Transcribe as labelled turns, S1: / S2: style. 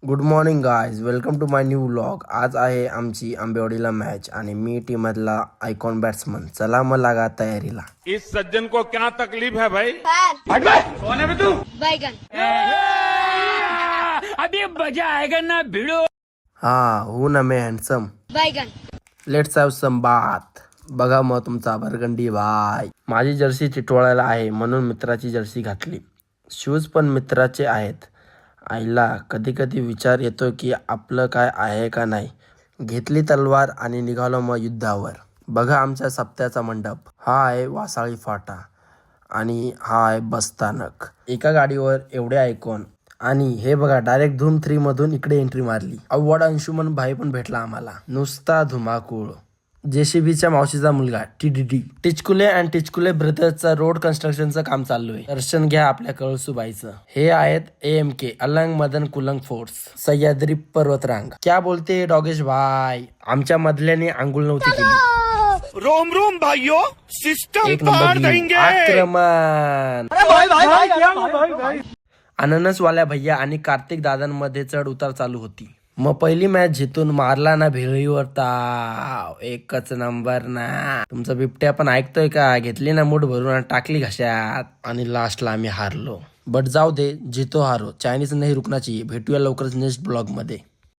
S1: Good morning guys, welcome to my new vlog. आज आहे आमची आंबेवाडीला मॅच आणि मी टीममधला आयकॉन बॅट्समन. चला मग लागा तयारीला.
S2: इस सज्जन को क्या तकलीफ है भाई?
S3: कौन है बे तू? बैगन.
S4: अभी मजा आएगा ना भिड़ो.
S1: हा हो ना मे हँडसम.
S3: बैगन.
S1: लेट्स हॅव सम बात. बघा मग तुमचा बरगंडी भाई. माझी जर्सी चिटवाळायला आहे म्हणून मित्राची जर्सी घातली. शूज पण मित्राचे आहेत. आईला कधी कधी विचार येतो की आपलं काय आहे का नाही. घेतली तलवार आणि निघालो मग युद्धावर. बघा आमच्या सप्त्याचा मंडप. हा आहे वासाळी फाटा आणि हा आहे बसस्थानक. एका गाडीवर एवढे आयकॉन आणि हे बघा डायरेक्ट धूम 3 मधून इकडे एंट्री मारली. अवॉर्ड अंशुमन भाई पण भेटला आम्हाला. नुसता धुमाकूळ. जेसीबीच्या मावशीचा मुलगा TDD. Tichkule and Tichkule ब्रदर्सचं road कन्स्ट्रक्शनचं काम चालू आहे. दर्शन घ्या आपल्या कळसूबाईचं. हे आहेत AMK अलंग मदन कुलंग फोर्स सह्याद्री पर्वतरांग. क्या बोलते डॉगेश भाई. आमच्या मधल्याने आंघोळ नव्हती केली.
S2: रोम रोम भाइयों, सिस्टम
S1: एक
S2: पार
S1: नंबर
S2: देंगे.
S1: आक्रमण. अननसवाल्या भैया आणि कार्तिक दादांमध्ये चढ उतार चालू होती. मग पहिली मॅच जिथून मारला ना भेळीवर ताव. एकच नंबर ना. तुमचा बिबट्या पण ऐकतोय का. घेतली ना मूठ भरून आणि टाकली घशात. आणि लास्टला आम्ही हारलो. बट जाऊ दे, जितो हारो चायनीज नाही रुकना चाहिए. भेटूया लवकरच नेक्स्ट ब्लॉग मध्ये.